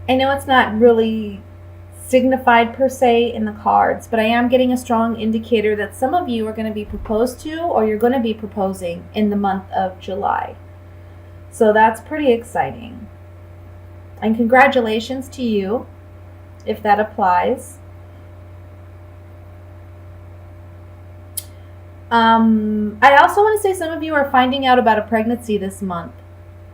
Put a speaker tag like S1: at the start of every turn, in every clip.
S1: I know it's not really signified per se in the cards, but I am getting a strong indicator that some of you are going to be proposed to or you're going to be proposing in the month of July. So that's pretty exciting. And congratulations to you if that applies. I also want to say some of you are finding out about a pregnancy this month.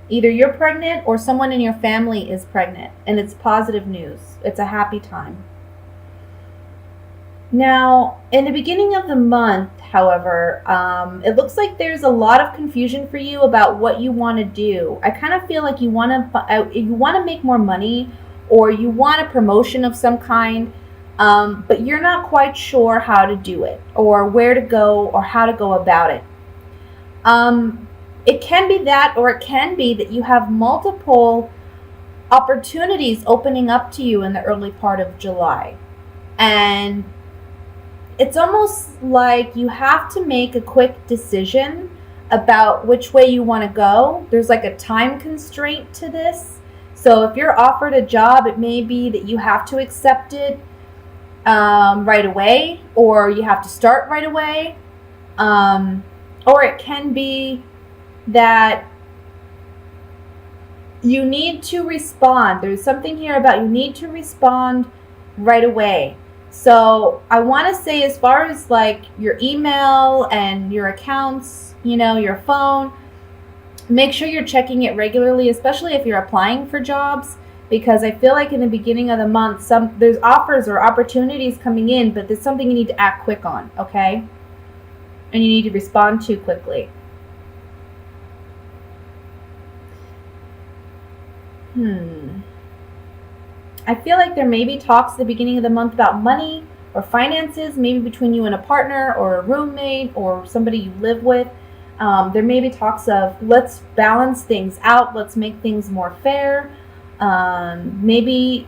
S1: Either you're pregnant or someone in your family is pregnant, and it's positive news. It's a happy time. Now, in the beginning of the month, however, it looks like there's a lot of confusion for you about what you want to do. I kind of feel like you want to make more money, or you want a promotion of some kind, but you're not quite sure how to do it, or where to go, or how to go about it. It can be that, or it can be that you have multiple opportunities opening up to you in the early part of July. And it's almost like you have to make a quick decision about which way you want to go. There's like a time constraint to this. So if you're offered a job, it may be that you have to accept it right away, or you have to start right away. Or it can be that you need to respond. There's something here about you need to respond right away. So I want to say, as far as like your email and your accounts, your phone, make sure you're checking it regularly, especially if you're applying for jobs, because I feel like in the beginning of the month, there's offers or opportunities coming in, but there's something you need to act quick on, okay? And you need to respond to quickly. I feel like there may be talks at the beginning of the month about money or finances, maybe between you and a partner or a roommate or somebody you live with. There may be talks of, let's balance things out, let's make things more fair. Maybe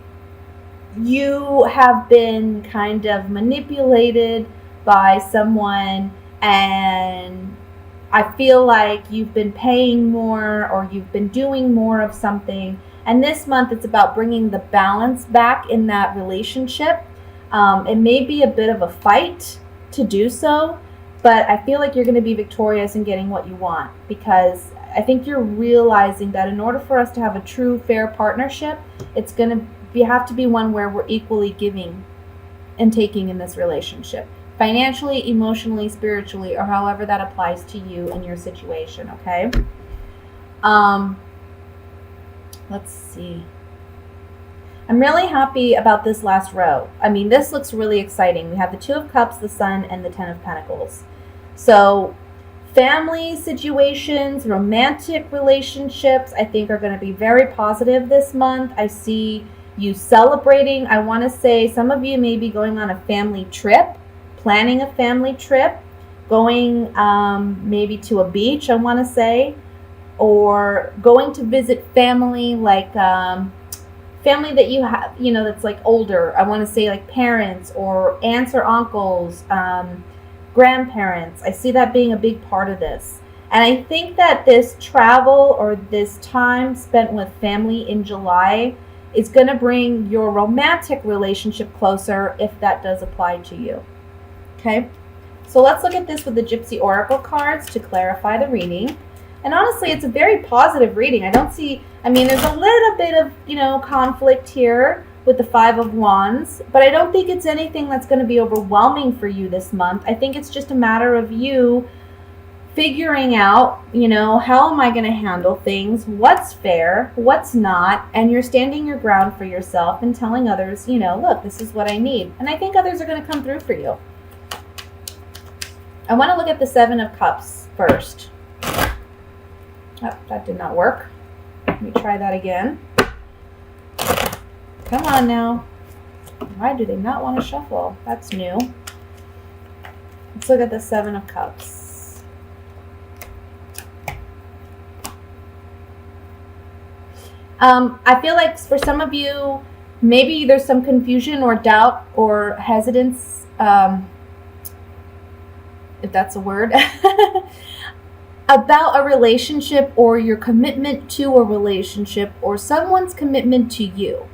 S1: you have been kind of manipulated by someone, and I feel like you've been paying more or you've been doing more of something. And this month, it's about bringing the balance back in that relationship. It may be a bit of a fight to do so, but I feel like you're going to be victorious in getting what you want, because I think you're realizing that in order for us to have a true, fair partnership, it's going to have to be one where we're equally giving and taking in this relationship. Financially, emotionally, spiritually, or however that applies to you and your situation, okay? Let's see. I'm really happy about this last row. I mean, this looks really exciting. We have the Two of Cups, the Sun, and the Ten of Pentacles. So family situations, romantic relationships, I think are going to be very positive this month. I see you celebrating. I want to say some of you may be going on a family trip, planning a family trip, going maybe to a beach, I want to say, or going to visit family, like family that you have, that's like older. I want to say like parents or aunts or uncles, grandparents. I see that being a big part of this. And I think that this travel or this time spent with family in July is going to bring your romantic relationship closer, if that does apply to you. Okay? So let's look at this with the Gypsy Oracle cards to clarify the reading. And honestly, it's a very positive reading. There's a little bit of, conflict here with the Five of Wands, but I don't think it's anything that's going to be overwhelming for you this month. I think it's just a matter of you figuring out, how am I going to handle things, what's fair, what's not, and you're standing your ground for yourself and telling others, look, this is what I need. And I think others are going to come through for you. I want to look at the Seven of Cups first. Oh, that did not work. Let me try that again. Come on now. Why do they not want to shuffle? That's new. Let's look at the Seven of Cups. I feel like for some of you, maybe there's some confusion or doubt or hesitance, if that's a word, about a relationship or your commitment to a relationship or someone's commitment to you.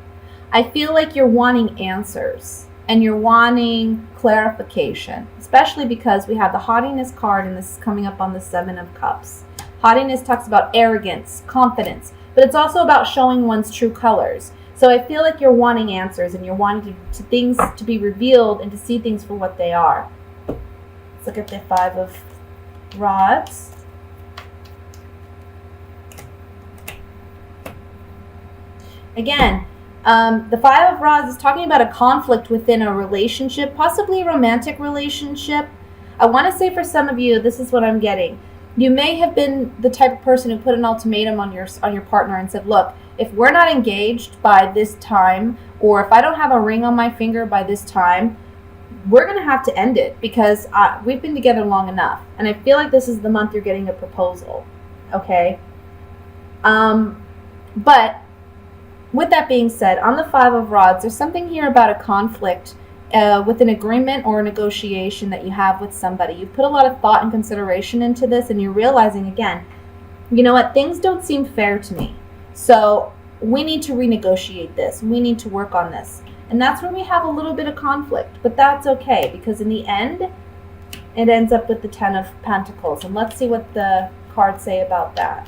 S1: I feel like you're wanting answers and you're wanting clarification, especially because we have the haughtiness card and this is coming up on the Seven of Cups. Haughtiness talks about arrogance, confidence, but it's also about showing one's true colors. So I feel like you're wanting answers and you're wanting things to be revealed and to see things for what they are. Let's look at the Five of Rods. Again, the Five of Rods is talking about a conflict within a relationship, possibly a romantic relationship. I want to say for some of you, this is what I'm getting. You may have been the type of person who put an ultimatum on your partner and said, look, if we're not engaged by this time, or if I don't have a ring on my finger by this time, we're going to have to end it because we've been together long enough. And I feel like this is the month you're getting a proposal. Okay? But with that being said, on the Five of Rods, there's something here about a conflict with an agreement or a negotiation that you have with somebody. You've put a lot of thought and consideration into this, and you're realizing, again, you know what, things don't seem fair to me. So we need to renegotiate this. We need to work on this. And that's where we have a little bit of conflict. But that's okay, because in the end, it ends up with the Ten of Pentacles. And let's see what the cards say about that.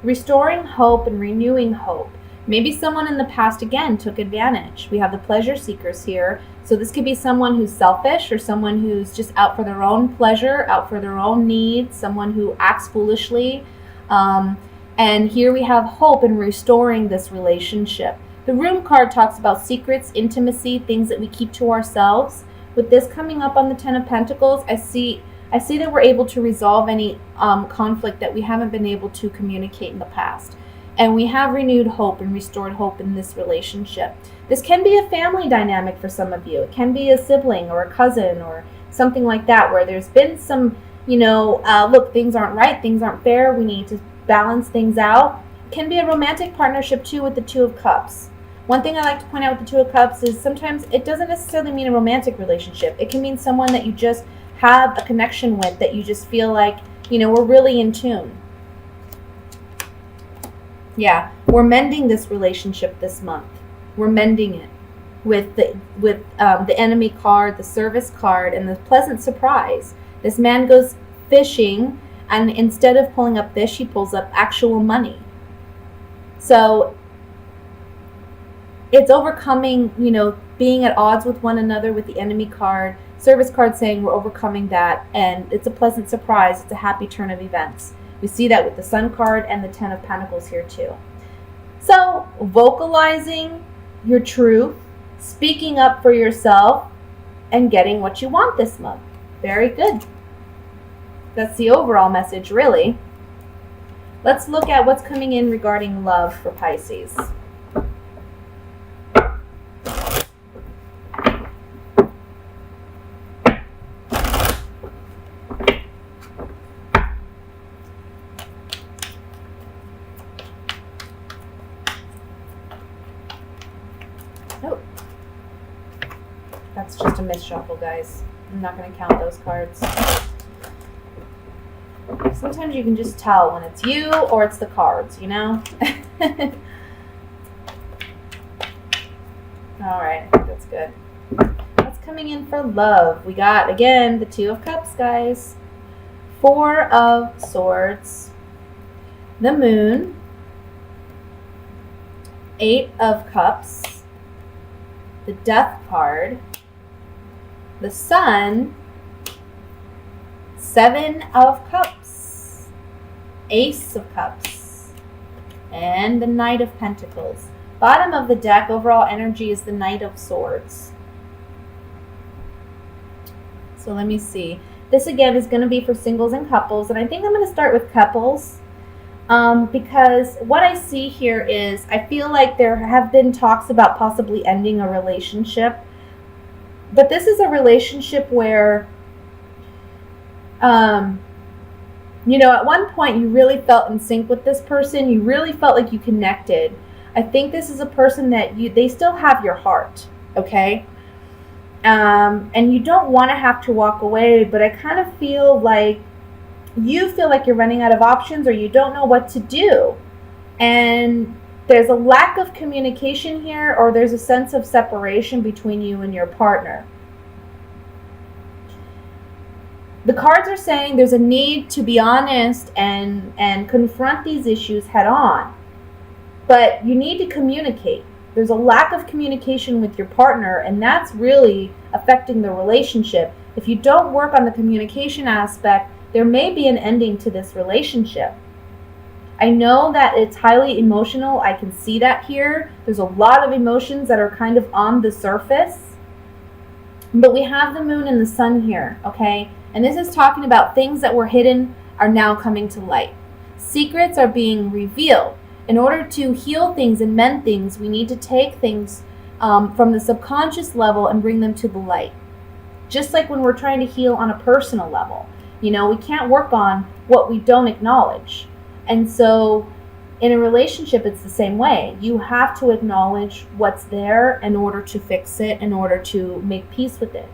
S1: Restoring hope and renewing hope. Maybe someone in the past, again, took advantage. We have the pleasure seekers here. So this could be someone who's selfish or someone who's just out for their own pleasure, out for their own needs, someone who acts foolishly. And here we have hope in restoring this relationship. The Room card talks about secrets, intimacy, things that we keep to ourselves. With this coming up on the Ten of Pentacles, I see that we're able to resolve any conflict that we haven't been able to communicate in the past. And we have renewed hope and restored hope in this relationship. This can be a family dynamic for some of you. It can be a sibling or a cousin or something like that, where there's been some, look, things aren't right, things aren't fair, we need to balance things out. It can be a romantic partnership too with the Two of Cups. One thing I like to point out with the Two of Cups is sometimes it doesn't necessarily mean a romantic relationship. It can mean someone that you just have a connection with, that you just feel like, we're really in tune. Yeah, we're mending this relationship this month. We're mending it with the Enemy card, the Service card, and the Pleasant Surprise. This man goes fishing, and instead of pulling up fish, he pulls up actual money. So it's overcoming, being at odds with one another with the Enemy card. Service card saying we're overcoming that, and it's a pleasant surprise. It's a happy turn of events. We see that with the Sun card and the Ten of Pentacles here too. So vocalizing your truth, speaking up for yourself, and getting what you want this month. Very good. That's the overall message, really. Let's look at what's coming in regarding love for Pisces. Oh, that's just a misshuffle, guys. I'm not going to count those cards. Sometimes you can just tell when it's you or it's the cards, All right, I think that's good. What's coming in for love? We got, again, the Two of Cups, guys. Four of Swords. The Moon. Eight of Cups. The Death card, the Sun, Seven of Cups, Ace of Cups, and the Knight of Pentacles. Bottom of the deck, overall energy is the Knight of Swords. So let me see. This again is going to be for singles and couples, and I think I'm going to start with couples. Because what I see here is I feel like there have been talks about possibly ending a relationship. But this is a relationship where, at one point you really felt in sync with this person. You really felt like you connected. I think this is a person that they still have your heart, okay? And you don't want to have to walk away, but I kind of feel like you feel like you're running out of options or you don't know what to do. And there's a lack of communication here, or there's a sense of separation between you and your partner. The cards are saying there's a need to be honest and confront these issues head on. But you need to communicate. There's a lack of communication with your partner, and that's really affecting the relationship. If you don't work on the communication aspect, there may be an ending to this relationship. I know that it's highly emotional. I can see that here. There's a lot of emotions that are kind of on the surface. But we have the moon and the sun here, okay? And this is talking about things that were hidden are now coming to light. Secrets are being revealed. In order to heal things and mend things, we need to take things from the subconscious level and bring them to the light. Just like when we're trying to heal on a personal level. You know, we can't work on what we don't acknowledge. And so in a relationship, it's the same way. You have to acknowledge what's there in order to fix it, in order to make peace with it.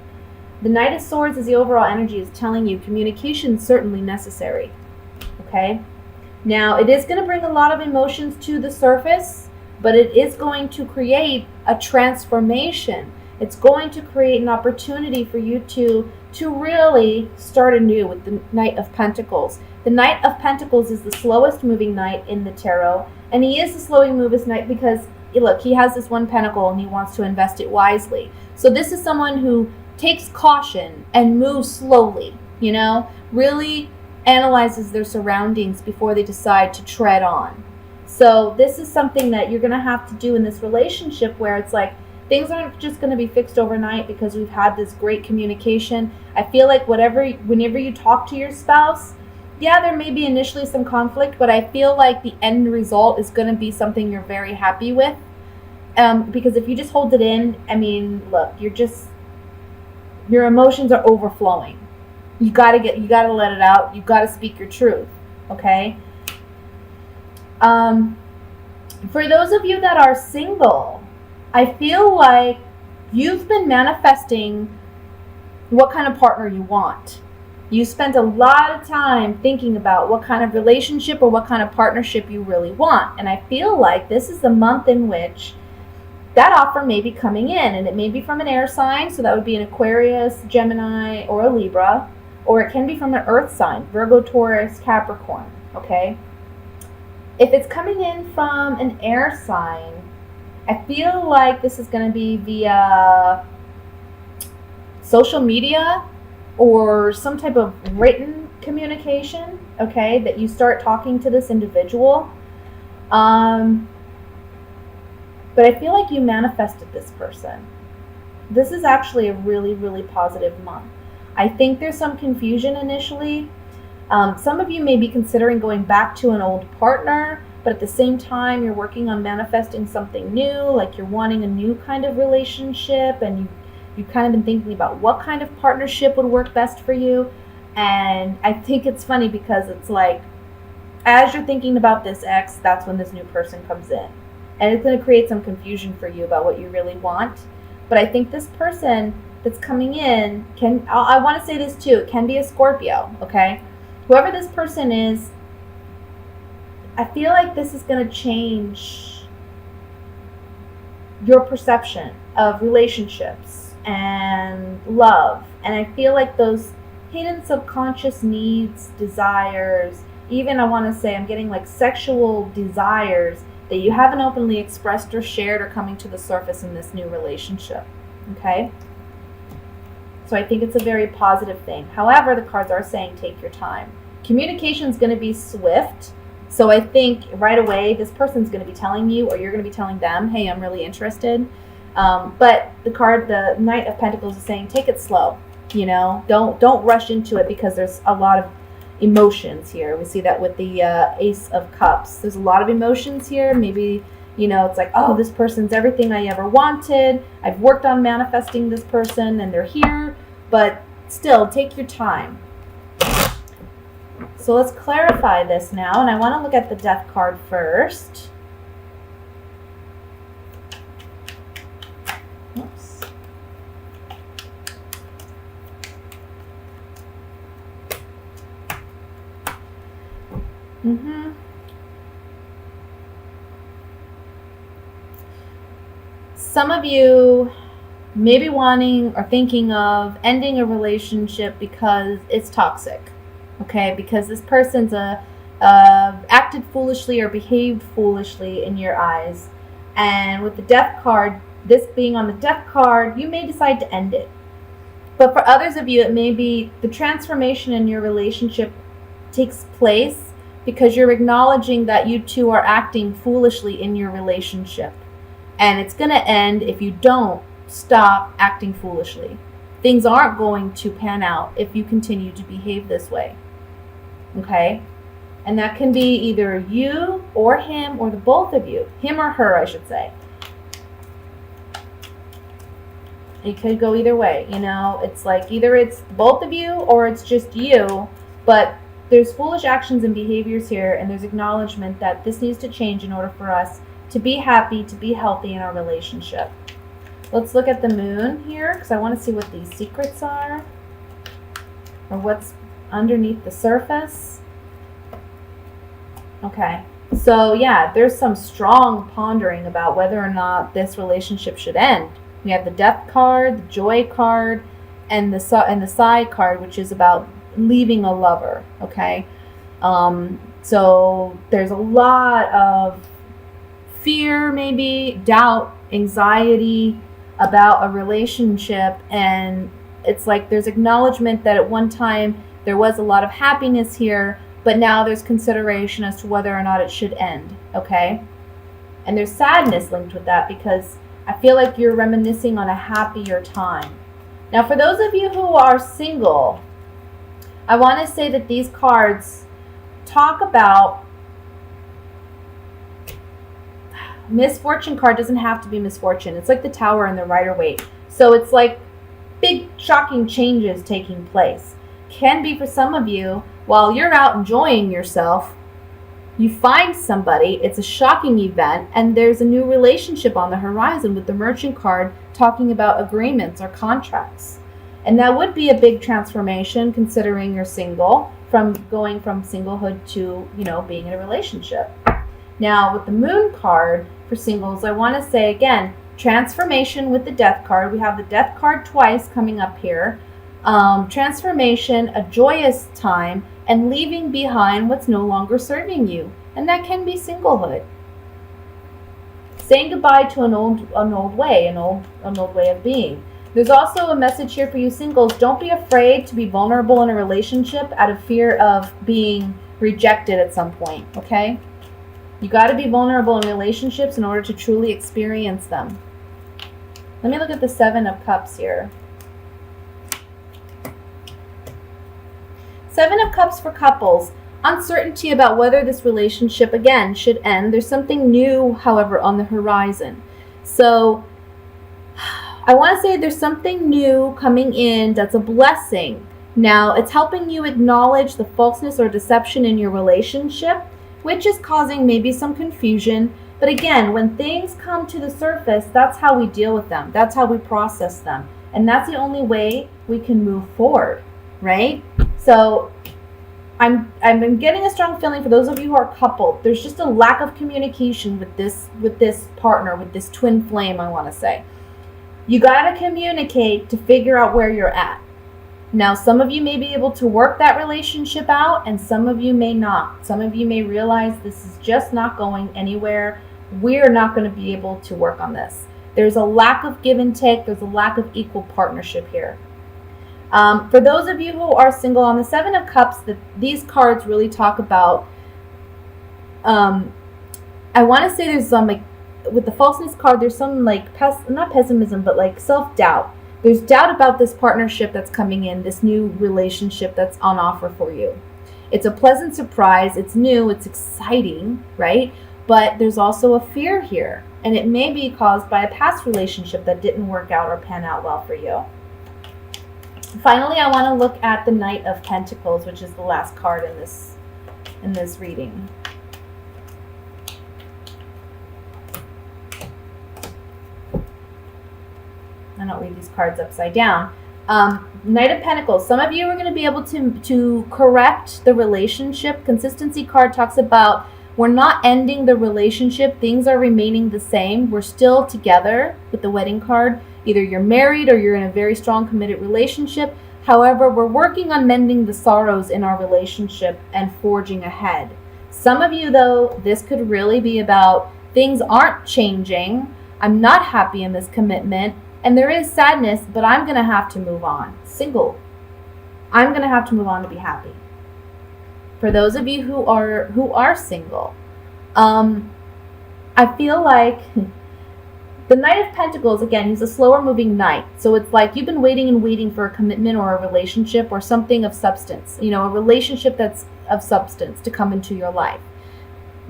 S1: The Knight of Swords is the overall energy is telling you communication is certainly necessary. Okay? Now, it is going to bring a lot of emotions to the surface, but it is going to create a transformation. It's going to create an opportunity for you to really start anew with the Knight of Pentacles. The Knight of Pentacles is the slowest moving knight in the tarot, and he is the slowing moving knight because, look, he has this one pentacle and he wants to invest it wisely. So this is someone who takes caution and moves slowly, you know, really analyzes their surroundings before they decide to tread on. So this is something that you're going to have to do in this relationship where it's like, things aren't just going to be fixed overnight because we've had this great communication. I feel like whenever you talk to your spouse, yeah, there may be initially some conflict, but I feel like the end result is going to be something you're very happy with. Because if you just hold it in, I mean, look, your emotions are overflowing. You gotta let it out. You gotta speak your truth. Okay. For those of you that are single, I feel like you've been manifesting what kind of partner you want. You spent a lot of time thinking about what kind of relationship or what kind of partnership you really want. And I feel like this is the month in which that offer may be coming in. And it may be from an air sign, so that would be an Aquarius, Gemini, or a Libra. Or it can be from an earth sign, Virgo, Taurus, Capricorn, okay? If it's coming in from an air sign, I feel like this is going to be via social media or some type of written communication, okay, that you start talking to this individual. But I feel like you manifested this person. This is actually a really, really positive month. I think there's some confusion initially. Some of you may be considering going back to an old partner, but at the same time, you're working on manifesting something new, like you're wanting a new kind of relationship, and you've kind of been thinking about what kind of partnership would work best for you. And I think it's funny because it's like, as you're thinking about this ex, that's when this new person comes in. And it's going to create some confusion for you about what you really want. But I think this person that's coming in I want to say this too, it can be a Scorpio, okay? Whoever this person is, I feel like this is going to change your perception of relationships and love. And I feel like those hidden subconscious needs, desires, even I want to say I'm getting like sexual desires that you haven't openly expressed or shared are coming to the surface in this new relationship, okay? So I think it's a very positive thing. However, the cards are saying take your time. Communication is going to be swift. So I think right away this person's going to be telling you, or you're going to be telling them, hey, I'm really interested. But the Knight of Pentacles is saying take it slow. You know, don't rush into it because there's a lot of emotions here. We see that with the Ace of Cups. There's a lot of emotions here. Maybe, you know, it's like, oh, this person's everything I ever wanted. I've worked on manifesting this person and they're here. But still, take your time. So let's clarify this now. And I want to look at the Death card first. Oops. Mm-hmm. Some of you may be wanting or thinking of ending a relationship because it's toxic. Okay, because this person's acted foolishly or behaved foolishly in your eyes. And with the death card, this being on the death card, you may decide to end it. But for others of you, it may be the transformation in your relationship takes place because you're acknowledging that you two are acting foolishly in your relationship. And it's going to end if you don't stop acting foolishly. Things aren't going to pan out if you continue to behave this way. Okay? And that can be either you or him or the both of you. Him or her, I should say. It could go either way, you know. It's like either it's both of you or it's just you. But there's foolish actions and behaviors here, and there's acknowledgement that this needs to change in order for us to be happy, to be healthy in our relationship. Let's look at the moon here, because I want to see what these secrets are, or what's underneath the surface. Okay, so yeah, there's some strong pondering about whether or not this relationship should end. We have the death card, the joy card, and the side card, which is about leaving a lover. Okay, so there's a lot of fear, maybe doubt, anxiety about a relationship, and it's like there's acknowledgement that at one time there was a lot of happiness here, but now there's consideration as to whether or not it should end. Okay, and there's sadness linked with that because I feel like you're reminiscing on a happier time. Now, for those of you who are single, I want to say that these cards talk about misfortune card. Doesn't have to be misfortune. It's like the Tower and the Rider-Waite. So it's like big shocking changes taking place. Can be for some of you while you're out enjoying yourself, you find somebody, it's a shocking event, and there's a new relationship on the horizon with the Merchant card talking about agreements or contracts. And that would be a big transformation considering you're single, from going from singlehood to, you know, being in a relationship. Now, with the Moon card for singles, I want to say again, transformation with the Death card. We have the Death card twice coming up here. Transformation, a joyous time, and leaving behind what's no longer serving you. And that can be singlehood. Saying goodbye to an old way of being. There's also a message here for you singles. Don't be afraid to be vulnerable in a relationship out of fear of being rejected at some point, okay? You got to be vulnerable in relationships in order to truly experience them. Let me look at the Seven of Cups here. Seven of Cups for couples. Uncertainty about whether this relationship, again, should end. There's something new, however, on the horizon. So I want to say there's something new coming in that's a blessing. Now, it's helping you acknowledge the falseness or deception in your relationship, which is causing maybe some confusion. But again, when things come to the surface, that's how we deal with them. That's how we process them. And that's the only way we can move forward, right? So I'm getting a strong feeling for those of you who are coupled. There's just a lack of communication with this partner, with this twin flame, I want to say. You got to communicate to figure out where you're at. Now, some of you may be able to work that relationship out, and some of you may not. Some of you may realize this is just not going anywhere. We're not going to be able to work on this. There's a lack of give and take. There's a lack of equal partnership here. For those of you who are single, on the Seven of Cups, these cards really talk about, I want to say there's some, like, with the falseness card, there's some, like, not pessimism, but like self-doubt. There's doubt about this partnership that's coming in, this new relationship that's on offer for you. It's a pleasant surprise. It's new. It's exciting, right? But there's also a fear here, and it may be caused by a past relationship that didn't work out or pan out well for you. Finally, I want to look at the Knight of Pentacles, which is the last card in this reading. I don't read these cards upside down. Knight of Pentacles. Some of you are going to be able to correct the relationship. Consistency card talks about we're not ending the relationship. Things are remaining the same. We're still together with the wedding card. Either you're married or you're in a very strong committed relationship. However, we're working on mending the sorrows in our relationship and forging ahead. Some of you, though, this could really be about things aren't changing. I'm not happy in this commitment. And there is sadness, but I'm going to have to move on. Single. I'm going to have to move on to be happy. For those of you who are single, I feel like the Knight of Pentacles, again, he's a slower moving knight. So it's like you've been waiting and waiting for a commitment or a relationship or something of substance, a relationship that's of substance to come into your life.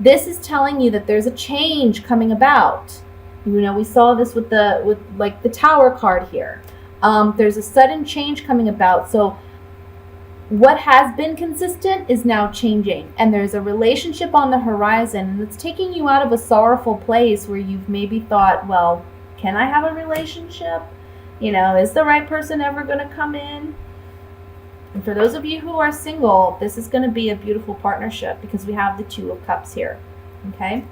S1: This is telling you that there's a change coming about. We saw this with the Tower card here. There's a sudden change coming about. So what has been consistent is now changing, and there's a relationship on the horizon, and it's taking you out of a sorrowful place where you've maybe thought, well, can I have a relationship? Is the right person ever going to come in? And for those of you who are single, this is going to be a beautiful partnership because we have the Two of Cups here. Okay?